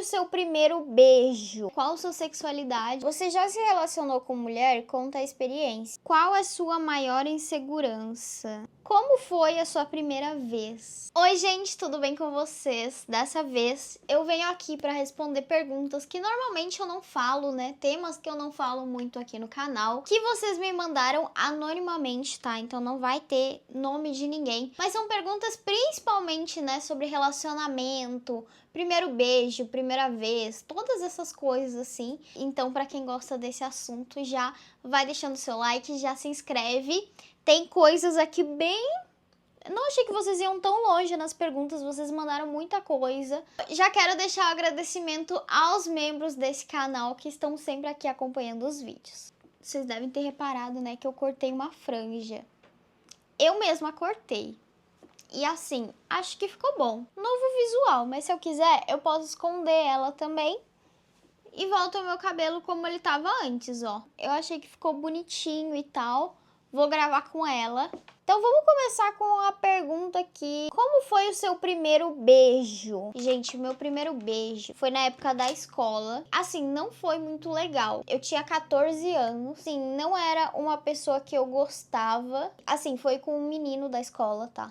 foi o seu primeiro beijo? Qual sua sexualidade? Você já se relacionou com mulher? Conta a experiência. Qual é sua maior insegurança? Como foi a sua primeira vez? Oi, gente, tudo bem com vocês? Dessa vez eu venho aqui para responder perguntas que normalmente eu não falo, né? Temas que eu não falo muito aqui no canal, que vocês me mandaram anonimamente, tá? Então não vai ter nome de ninguém. Mas são perguntas principalmente, né, sobre relacionamento, primeiro beijo, primeira vez, todas essas coisas assim. Então, para quem gosta desse assunto, já vai deixando seu like, já se inscreve. Tem coisas aqui bem... Não achei que vocês iam tão longe nas perguntas, vocês mandaram muita coisa. Já quero deixar o agradecimento aos membros desse canal que estão sempre aqui acompanhando os vídeos. Vocês devem ter reparado, né, que eu cortei uma franja. Eu mesma cortei. E assim, acho que ficou bom. Novo visual, mas se eu quiser, eu posso esconder ela também. E volta o meu cabelo como ele tava antes, ó. Eu achei que ficou bonitinho e tal. Vou gravar com ela. Então vamos começar com a pergunta aqui. Como foi o seu primeiro beijo? Gente, o meu primeiro beijo foi na época da escola. Assim, não foi muito legal. Eu tinha 14 anos. Sim, não era uma pessoa que eu gostava. Assim, foi com um menino da escola, tá?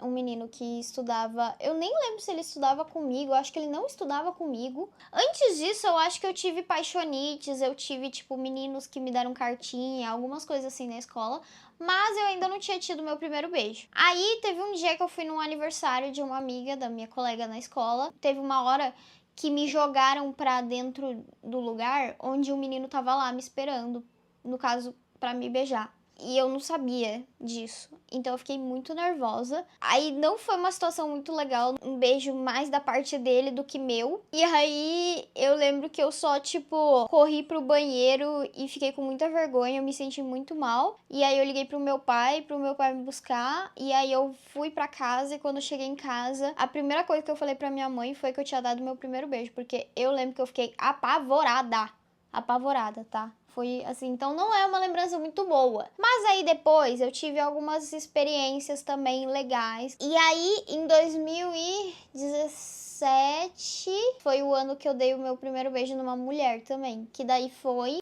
Um menino que estudava... Eu nem lembro se ele estudava comigo, eu acho que ele não estudava comigo. Antes disso, eu acho que eu tive paixonites, eu tive, tipo, meninos que me deram cartinha, algumas coisas assim na escola, mas eu ainda não tinha tido meu primeiro beijo. Aí, teve um dia que eu fui num aniversário de uma amiga da minha colega na escola, teve uma hora que me jogaram pra dentro do lugar onde o menino tava lá me esperando, no caso, pra me beijar. E eu não sabia disso. Então eu fiquei muito nervosa. Aí não foi uma situação muito legal. Um beijo mais da parte dele do que meu. E aí eu lembro que eu só, tipo, corri pro banheiro e fiquei com muita vergonha. Eu me senti muito mal. E aí eu liguei pro meu pai me buscar. E aí eu fui pra casa. E quando eu cheguei em casa, a primeira coisa que eu falei pra minha mãe foi que eu tinha dado meu primeiro beijo. Porque eu lembro que eu fiquei apavorada. Apavorada, tá? Foi assim, então não é uma lembrança muito boa. Mas aí depois eu tive algumas experiências também legais. E aí em 2017 foi o ano que eu dei o meu primeiro beijo numa mulher também. Que daí foi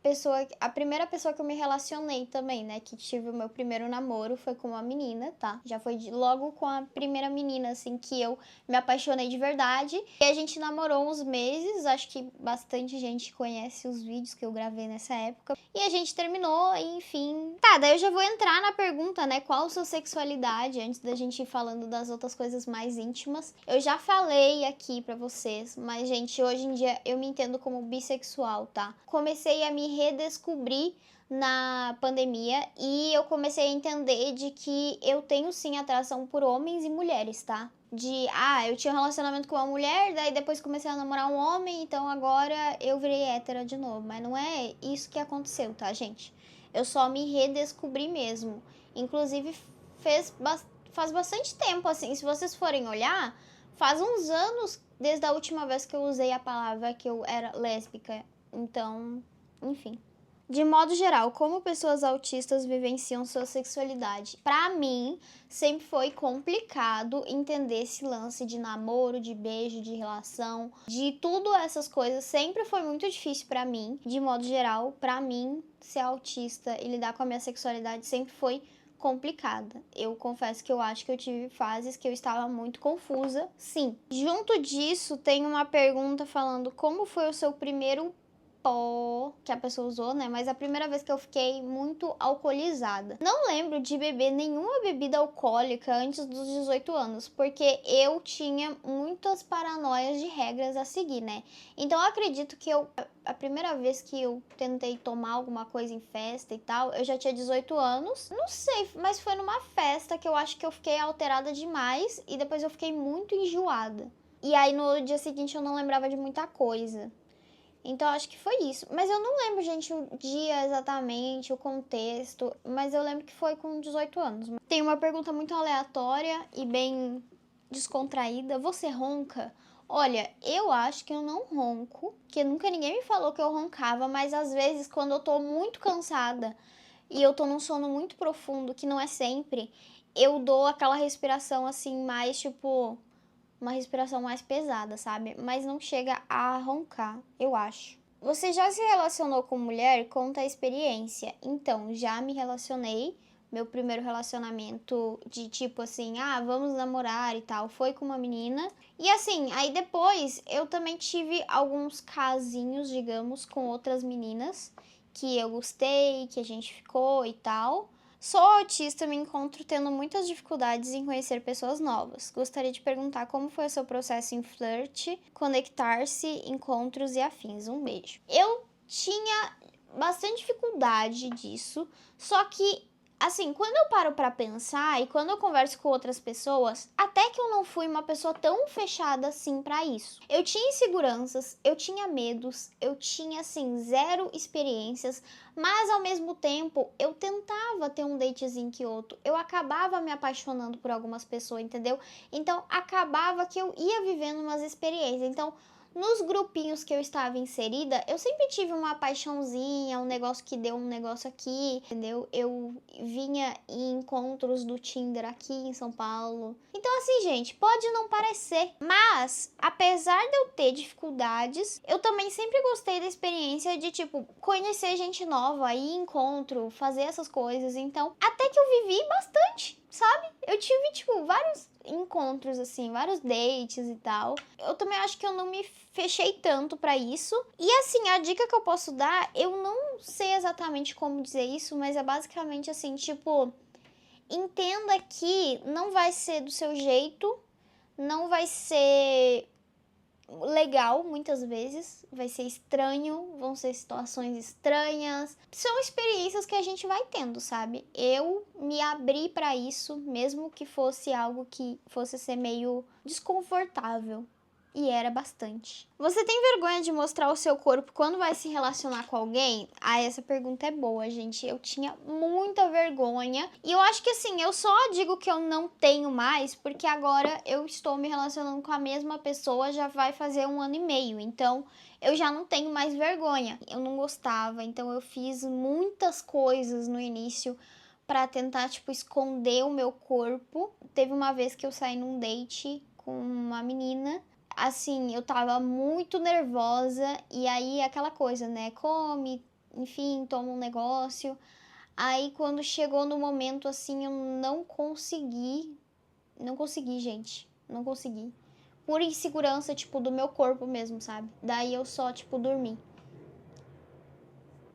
a primeira pessoa que eu me relacionei também, né? Que tive o meu primeiro namoro foi com uma menina, tá? Já foi logo com a primeira menina, assim, que eu me apaixonei de verdade. E a gente namorou uns meses, acho que bastante gente conhece os vídeos que eu gravei nessa época. E a gente terminou, enfim. Tá, daí eu já vou entrar na pergunta, né? Qual a sua sexualidade, antes da gente ir falando das outras coisas mais íntimas. Eu já falei aqui pra vocês, mas, gente, hoje em dia eu me entendo como bissexual, tá? Comecei a me redescobrir na pandemia e eu comecei a entender de que eu tenho sim atração por homens e mulheres, tá? Eu tinha um relacionamento com uma mulher, daí depois comecei a namorar um homem, então agora eu virei hétera de novo. Mas não é isso que aconteceu, tá, gente? Eu só me redescobri mesmo. Inclusive, faz bastante tempo, assim, se vocês forem olhar, faz uns anos desde a última vez que eu usei a palavra que eu era lésbica. Então, enfim. De modo geral, como pessoas autistas vivenciam sua sexualidade? Pra mim, sempre foi complicado entender esse lance de namoro, de beijo, de relação, de tudo essas coisas. Sempre foi muito difícil pra mim. De modo geral, pra mim, ser autista e lidar com a minha sexualidade sempre foi complicada. Eu confesso que eu acho que eu tive fases que eu estava muito confusa, sim. Junto disso, tem uma pergunta falando como foi o seu primeiro que a pessoa usou, né? Mas a primeira vez que eu fiquei muito alcoolizada. Não lembro de beber nenhuma bebida alcoólica antes dos 18 anos, porque eu tinha muitas paranoias de regras a seguir, né? Então eu acredito que a primeira vez que eu tentei tomar alguma coisa em festa e tal, eu já tinha 18 anos. Não sei, mas foi numa festa que eu acho que eu fiquei alterada demais e depois eu fiquei muito enjoada. E aí no dia seguinte eu não lembrava de muita coisa. Então, acho que foi isso. Mas eu não lembro, gente, o dia exatamente, o contexto. Mas eu lembro que foi com 18 anos. Tem uma pergunta muito aleatória e bem descontraída. Você ronca? Olha, eu acho que eu não ronco. Porque nunca ninguém me falou que eu roncava. Mas às vezes, quando eu tô muito cansada e eu tô num sono muito profundo, que não é sempre, eu dou aquela respiração assim, mais tipo... uma respiração mais pesada, sabe? Mas não chega a roncar, eu acho. Você já se relacionou com mulher? Conta a experiência. Então, já me relacionei. Meu primeiro relacionamento de tipo assim, vamos namorar e tal, foi com uma menina. E assim, aí depois eu também tive alguns casinhos, digamos, com outras meninas que eu gostei, que a gente ficou e tal. Sou autista, me encontro tendo muitas dificuldades em conhecer pessoas novas. Gostaria de perguntar como foi o seu processo em flerte, conectar-se, encontros e afins. Um beijo. Eu tinha bastante dificuldade disso, só que assim, quando eu paro pra pensar e quando eu converso com outras pessoas, até que eu não fui uma pessoa tão fechada assim pra isso. Eu tinha inseguranças, eu tinha medos, eu tinha assim zero experiências, mas ao mesmo tempo eu tentava ter um datezinho que outro. Eu acabava me apaixonando por algumas pessoas, entendeu? Então acabava que eu ia vivendo umas experiências. Então, nos grupinhos que eu estava inserida, eu sempre tive uma paixãozinha, um negócio que deu um negócio aqui, entendeu? Eu vinha em encontros do Tinder aqui em São Paulo. Então, assim, gente, pode não parecer, mas apesar de eu ter dificuldades, eu também sempre gostei da experiência de, tipo, conhecer gente nova, ir em encontro, fazer essas coisas. Então, até que eu vivi bastante, sabe? Eu tive, tipo, vários encontros, assim, vários dates e tal. Eu também acho que eu não me fechei tanto pra isso. E assim, a dica que eu posso dar, eu não sei exatamente como dizer isso, mas é basicamente assim, tipo, entenda que não vai ser do seu jeito, não vai ser legal muitas vezes, vai ser estranho, vão ser situações estranhas. São experiências que a gente vai tendo, sabe? Eu me abri pra isso, mesmo que fosse algo que fosse ser meio desconfortável. E era bastante. Você tem vergonha de mostrar o seu corpo quando vai se relacionar com alguém? Essa pergunta é boa, gente. Eu tinha muita vergonha. E eu acho que assim, eu só digo que eu não tenho mais porque agora eu estou me relacionando com a mesma pessoa já vai fazer 1 ano e meio. Então, eu já não tenho mais vergonha. Eu não gostava, então eu fiz muitas coisas no início pra tentar, tipo, esconder o meu corpo. Teve uma vez que eu saí num date com uma menina. Assim, eu tava muito nervosa e aí aquela coisa, né? Come, enfim, toma um negócio. Aí quando chegou no momento assim, eu não consegui, gente, não consegui. Por insegurança, tipo, do meu corpo mesmo, sabe? Daí eu só, tipo, dormi.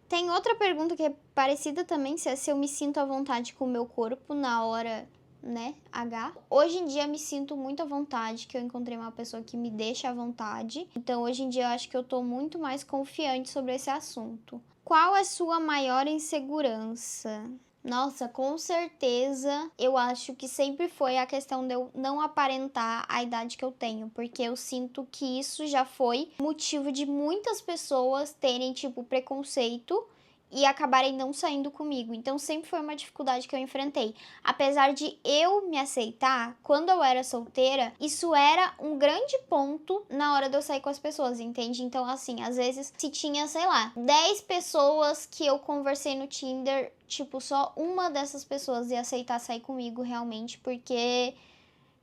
Tem outra pergunta que é parecida também, se é se eu me sinto à vontade com o meu corpo na hora, né, H. Hoje em dia me sinto muito à vontade, que eu encontrei uma pessoa que me deixa à vontade. Então hoje em dia eu acho que eu tô muito mais confiante sobre esse assunto. Qual é a sua maior insegurança? Nossa, com certeza, eu acho que sempre foi a questão de eu não aparentar a idade que eu tenho, porque eu sinto que isso já foi motivo de muitas pessoas terem, tipo, preconceito e acabarem não saindo comigo. Então sempre foi uma dificuldade que eu enfrentei. Apesar de eu me aceitar, quando eu era solteira, isso era um grande ponto na hora de eu sair com as pessoas, entende? Então, assim, às vezes se tinha, sei lá, 10 pessoas que eu conversei no Tinder, tipo, só uma dessas pessoas ia aceitar sair comigo realmente, porque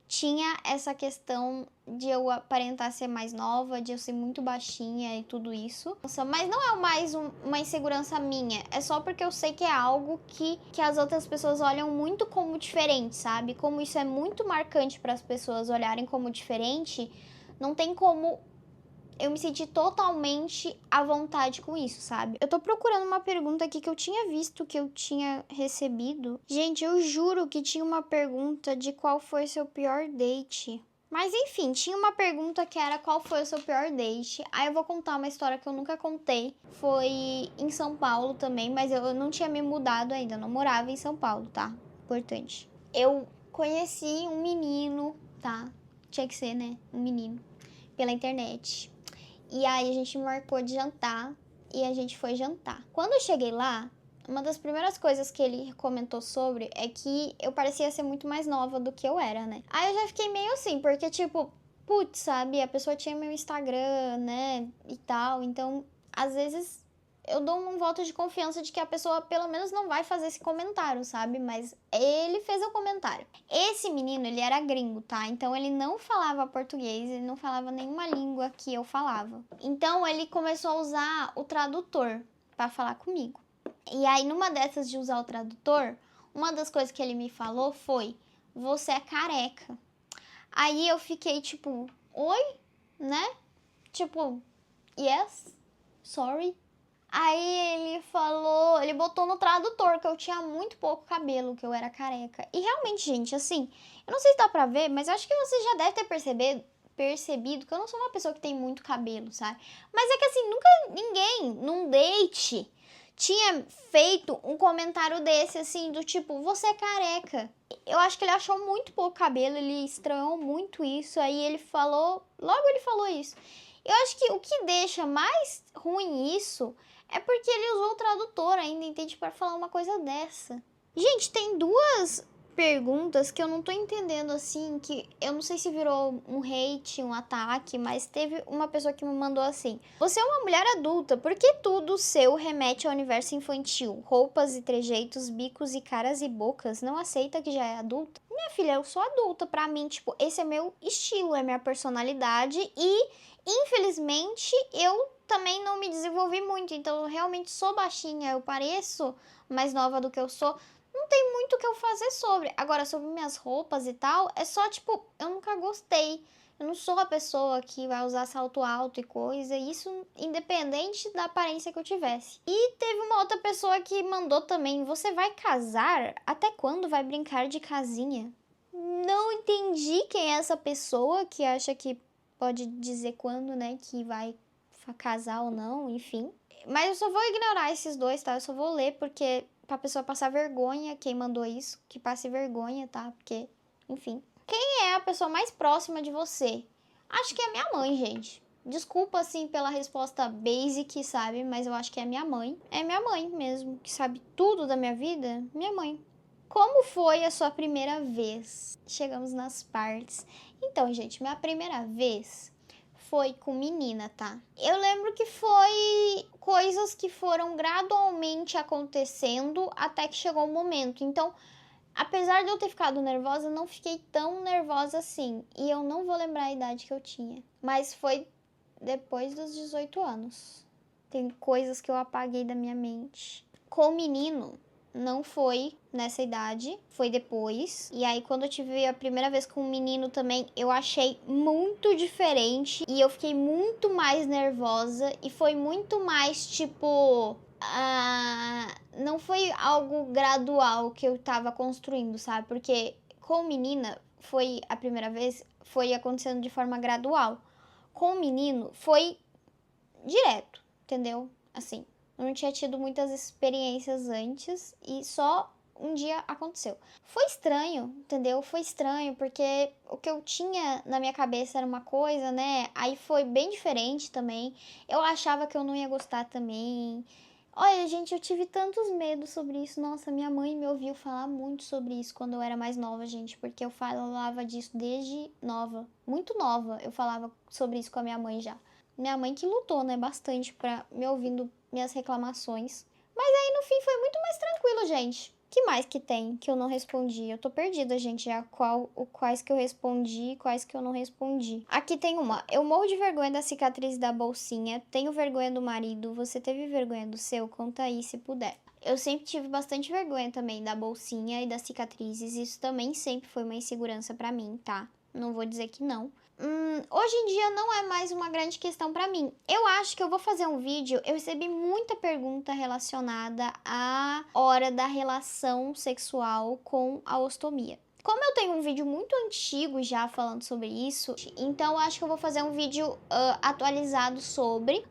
tinha essa questão de eu aparentar ser mais nova, de eu ser muito baixinha e tudo isso. Mas não é mais uma insegurança minha, é só porque eu sei que é algo que as outras pessoas olham muito como diferente, sabe? Como isso é muito marcante para as pessoas olharem como diferente, não tem como eu me senti totalmente à vontade com isso, sabe? Eu tô procurando uma pergunta aqui que eu tinha visto, que eu tinha recebido. Gente, eu juro que tinha uma pergunta de qual foi seu pior date. Mas enfim, tinha uma pergunta que era qual foi o seu pior date. Aí eu vou contar uma história que eu nunca contei. Foi em São Paulo também, mas eu não tinha me mudado ainda, eu não morava em São Paulo, tá? Importante. Eu conheci um menino, tá? Tinha que ser, né? Um menino. Pela internet. E aí a gente marcou de jantar e a gente foi jantar. Quando eu cheguei lá, uma das primeiras coisas que ele comentou sobre é que eu parecia ser muito mais nova do que eu era, né? Aí eu já fiquei meio assim, porque tipo, putz, sabe? A pessoa tinha meu Instagram, né? E tal. Então, às vezes eu dou um voto de confiança de que a pessoa pelo menos não vai fazer esse comentário, sabe? Mas ele fez o comentário. Esse menino, ele era gringo, tá? Então ele não falava português, ele não falava nenhuma língua que eu falava. Então ele começou a usar o tradutor pra falar comigo. E aí, numa dessas de usar o tradutor, uma das coisas que ele me falou foi: você é careca. Aí eu fiquei tipo, oi? Né? Tipo, yes, sorry. Aí ele falou, ele botou no tradutor que eu tinha muito pouco cabelo, que eu era careca. E realmente, gente, assim, eu não sei se dá pra ver, mas eu acho que você já deve ter percebido que eu não sou uma pessoa que tem muito cabelo, sabe? Mas é que assim, nunca ninguém num date tinha feito um comentário desse, assim, do tipo, você é careca. Eu acho que ele achou muito pouco cabelo, ele estranhou muito isso, aí ele falou, logo ele falou isso. Eu acho que o que deixa mais ruim isso é porque ele usou o tradutor ainda, entende? Para falar uma coisa dessa. Gente, tem duas perguntas que eu não tô entendendo assim, que eu não sei se virou um hate, um ataque, mas teve uma pessoa que me mandou assim: você é uma mulher adulta, por que tudo seu remete ao universo infantil? Roupas e trejeitos, bicos e caras e bocas, não aceita que já é adulta? Minha filha, eu sou adulta, pra mim, tipo, esse é meu estilo, é minha personalidade e, infelizmente, eu também não me desenvolvi muito, então eu realmente sou baixinha, eu pareço mais nova do que eu sou. Não tem muito o que eu fazer sobre. Agora, sobre minhas roupas e tal, é só, tipo, eu nunca gostei. Eu não sou a pessoa que vai usar salto alto e coisa. Isso independente da aparência que eu tivesse. E teve uma outra pessoa que mandou também: você vai casar? Até quando vai brincar de casinha? Não entendi quem é essa pessoa que acha que pode dizer quando, né, que vai casar ou não, enfim. Mas eu só vou ignorar esses dois, tá? Eu só vou ler porque pra pessoa passar vergonha, quem mandou isso, que passe vergonha, tá? Porque, enfim. Quem é a pessoa mais próxima de você? Acho que é minha mãe, gente. Desculpa, assim, pela resposta basic, sabe? Mas eu acho que é minha mãe. É minha mãe mesmo, que sabe tudo da minha vida. Minha mãe. Como foi a sua primeira vez? Chegamos nas partes. Então, gente, minha primeira vez foi com menina, tá? Eu lembro que foi coisas que foram gradualmente acontecendo até que chegou o momento. Então, apesar de eu ter ficado nervosa, não fiquei tão nervosa assim. E eu não vou lembrar a idade que eu tinha. Mas foi depois dos 18 anos. Tem coisas que eu apaguei da minha mente. Com o menino, não foi nessa idade, foi depois. E aí, quando eu tive a primeira vez com um menino também, eu achei muito diferente. E eu fiquei muito mais nervosa. E foi muito mais tipo. Não foi algo gradual que eu tava construindo, sabe? Porque com menina, foi a primeira vez, foi acontecendo de forma gradual. Com o menino, foi direto, entendeu? Assim. Eu não tinha tido muitas experiências antes e só um dia aconteceu. Foi estranho, entendeu? Foi estranho porque o que eu tinha na minha cabeça era uma coisa, né? Aí foi bem diferente também. Eu achava que eu não ia gostar também. Olha, gente, eu tive tantos medos sobre isso. Nossa, minha mãe me ouviu falar muito sobre isso quando eu era mais nova, gente, porque eu falava disso desde nova, muito nova. Eu falava sobre isso com a minha mãe já. Minha mãe que lutou, né, bastante pra me ouvindo minhas reclamações. Mas aí no fim foi muito mais tranquilo, gente. Que mais que tem que eu não respondi? Eu tô perdida, gente, já quais que eu respondi e quais que eu não respondi. Aqui tem uma. Eu morro de vergonha da cicatriz da bolsinha, tenho vergonha do marido, você teve vergonha do seu? Conta aí se puder. Eu sempre tive bastante vergonha também da bolsinha e das cicatrizes, isso também sempre foi uma insegurança pra mim, tá? Não vou dizer que não. Hoje em dia não é mais uma grande questão pra mim. Eu acho que eu vou fazer um vídeo. Eu recebi muita pergunta relacionada à hora da relação sexual com a ostomia. Como eu tenho um vídeo muito antigo já falando sobre isso, então eu acho que eu vou fazer um vídeo atualizado sobre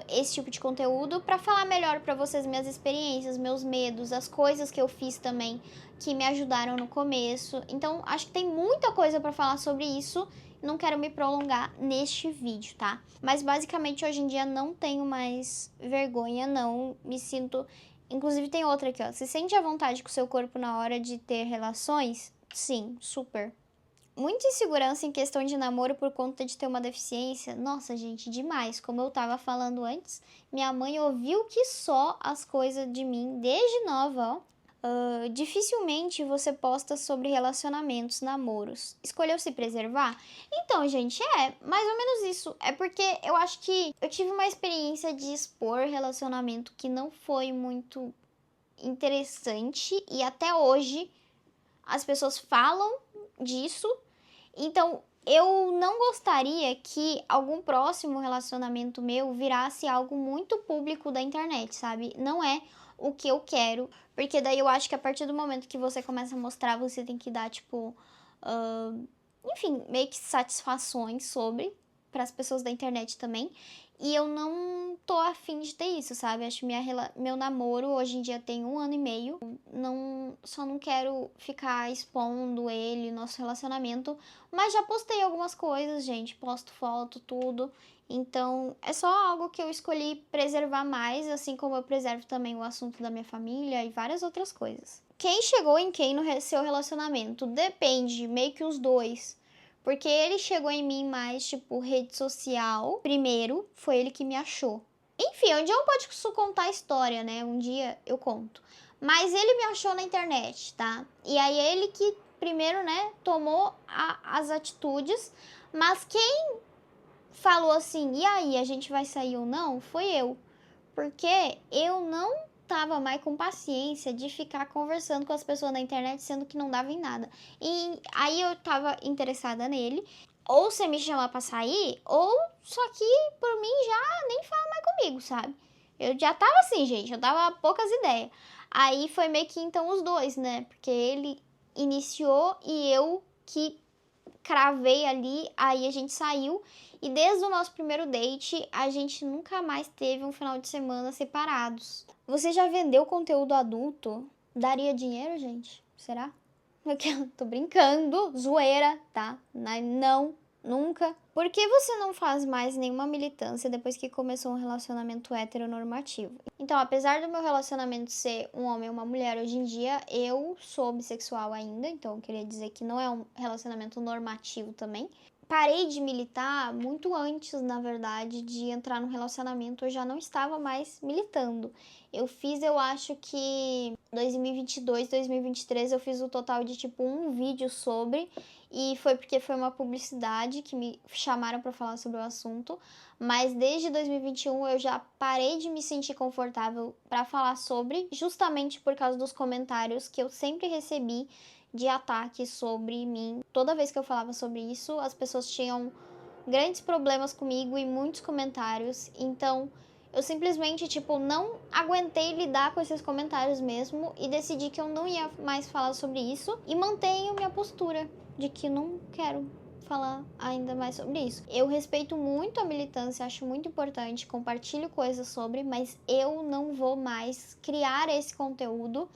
esse tipo de conteúdo para falar melhor para vocês minhas experiências, meus medos, as coisas que eu fiz também que me ajudaram no começo. Então acho que tem muita coisa para falar sobre isso. Não quero me prolongar neste vídeo, tá? Mas basicamente hoje em dia não tenho mais vergonha, não. Me sinto... Inclusive tem outra aqui, ó. Se sente à vontade com o seu corpo na hora de ter relações? Sim, super. Muita insegurança em questão de namoro por conta de ter uma deficiência. Nossa, gente, demais. Como eu tava falando antes, minha mãe ouviu que só as coisas de mim desde nova, ó. Dificilmente você posta sobre relacionamentos, namoros. Escolheu se preservar? Então, gente, é mais ou menos isso. É porque eu acho que eu tive uma experiência de expor relacionamento que não foi muito interessante e até hoje as pessoas falam disso. Então, eu não gostaria que algum próximo relacionamento meu virasse algo muito público da internet, sabe? Não é o que eu quero, porque daí eu acho que a partir do momento que você começa a mostrar, você tem que dar, tipo, enfim, meio que satisfações sobre para as pessoas da internet também. E eu não tô afim de ter isso, sabe? Acho que meu namoro hoje em dia tem 1 ano e meio. Só não quero ficar expondo ele, nosso relacionamento. Mas já postei algumas coisas, gente. Posto foto, tudo. Então, é só algo que eu escolhi preservar mais, assim como eu preservo também o assunto da minha família e várias outras coisas. Quem chegou em quem no seu relacionamento? Depende, meio que os dois. Porque ele chegou em mim mais, tipo, rede social. Primeiro, foi ele que me achou. Enfim, um dia eu posso contar a história, né? Um dia eu conto. Mas ele me achou na internet, tá? E aí ele que primeiro, né, tomou as atitudes. Mas quem falou assim, e aí, a gente vai sair ou não? Foi eu. Porque eu não tava mais com paciência de ficar conversando com as pessoas na internet, sendo que não dava em nada. E aí eu tava interessada nele. Ou você me chama pra sair, ou só que por mim já nem fala mais comigo, sabe? Eu já tava assim, gente, eu tava poucas ideias. Aí foi meio que então os dois, né? Porque ele iniciou e eu que cravei ali, aí a gente saiu. E desde o nosso primeiro date, a gente nunca mais teve um final de semana separados. Você já vendeu conteúdo adulto? Daria dinheiro, gente? Será? Eu tô brincando, zoeira, tá? Não, nunca. Por que você não faz mais nenhuma militância depois que começou um relacionamento heteronormativo? Então, apesar do meu relacionamento ser um homem e uma mulher, hoje em dia eu sou bissexual ainda, então eu queria dizer que não é um relacionamento normativo também. Parei de militar muito antes, na verdade, de entrar no relacionamento. Eu já não estava mais militando. Eu fiz, eu acho que 2022, 2023, eu fiz o total de tipo um vídeo sobre. E foi porque foi uma publicidade que me chamaram para falar sobre o assunto. Mas desde 2021 eu já parei de me sentir confortável para falar sobre, justamente por causa dos comentários que eu sempre recebi de ataques sobre mim. Toda vez que eu falava sobre isso, as pessoas tinham grandes problemas comigo e muitos comentários. Então, eu simplesmente, tipo, não aguentei lidar com esses comentários mesmo e decidi que eu não ia mais falar sobre isso e mantenho minha postura de que não quero falar ainda mais sobre isso. Eu respeito muito a militância, acho muito importante, compartilho coisas sobre, mas eu não vou mais criar esse conteúdo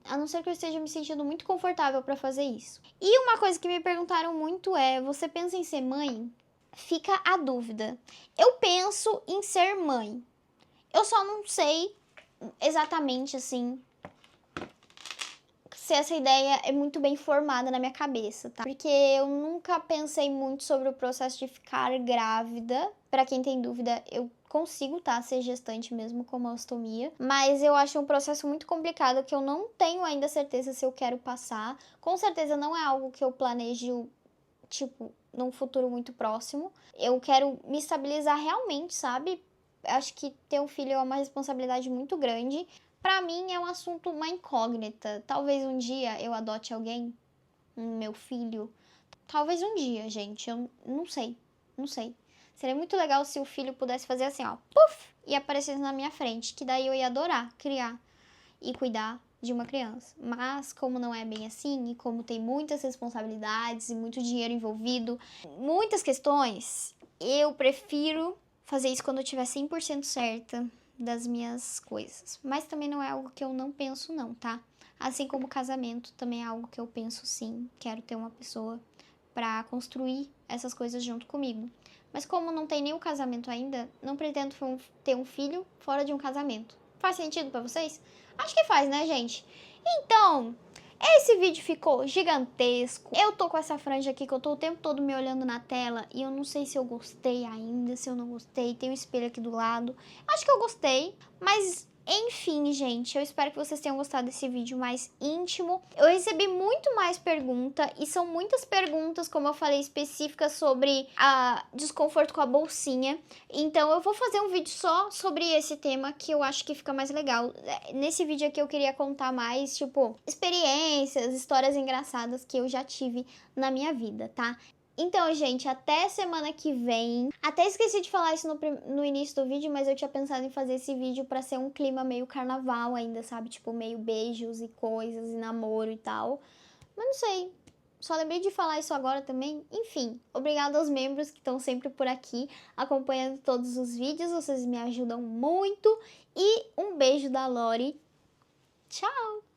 a não ser que eu esteja me sentindo muito confortável para fazer isso. E uma coisa que me perguntaram muito é: você pensa em ser mãe? Fica a dúvida. Eu penso em ser mãe. Eu só não sei exatamente assim se essa ideia é muito bem formada na minha cabeça, tá? Porque eu nunca pensei muito sobre o processo de ficar grávida. Para quem tem dúvida, eu consigo, tá? Ser gestante mesmo com mastomia. Mas eu acho um processo muito complicado que eu não tenho ainda certeza se eu quero passar. Com certeza não é algo que eu planejo, tipo, num futuro muito próximo. Eu quero me estabilizar realmente, sabe? Acho que ter um filho é uma responsabilidade muito grande. Pra mim é um assunto, uma incógnita. Talvez um dia eu adote alguém, meu filho. Talvez um dia, gente. Eu não sei. Não sei. Seria muito legal se o filho pudesse fazer assim, ó. Puf! E aparecesse na minha frente. Que daí eu ia adorar criar e cuidar de uma criança. Mas como não é bem assim, e como tem muitas responsabilidades e muito dinheiro envolvido, muitas questões, eu prefiro fazer isso quando eu tiver 100% certa das minhas coisas. Mas também não é algo que eu não penso não, tá? Assim como casamento também é algo que eu penso sim. Quero ter uma pessoa para construir essas coisas junto comigo. Mas como não tem nenhum casamento ainda, não pretendo ter um filho fora de um casamento. Faz sentido para vocês? Acho que faz, né, gente? Então, Esse vídeo ficou gigantesco. Eu tô com essa franja aqui que eu tô o tempo todo me olhando na tela e eu não sei se eu gostei ainda, se eu não gostei. Tem um espelho aqui do lado. Acho que eu gostei, mas enfim, gente, eu espero que vocês tenham gostado desse vídeo mais íntimo. Eu recebi muito mais pergunta e são muitas perguntas, como eu falei, específicas sobre a desconforto com a bolsinha. Então eu vou fazer um vídeo só sobre esse tema que eu acho que fica mais legal. Nesse vídeo aqui eu queria contar mais, tipo, experiências, histórias engraçadas que eu já tive na minha vida, tá? Então, gente, até semana que vem. Até esqueci de falar isso no início do vídeo, mas eu tinha pensado em fazer esse vídeo pra ser um clima meio carnaval ainda, sabe? Tipo, meio beijos e coisas e namoro e tal. Mas não sei. Só lembrei de falar isso agora também. Enfim, obrigada aos membros que estão sempre por aqui, acompanhando todos os vídeos. Vocês me ajudam muito. E um beijo da Lori. Tchau!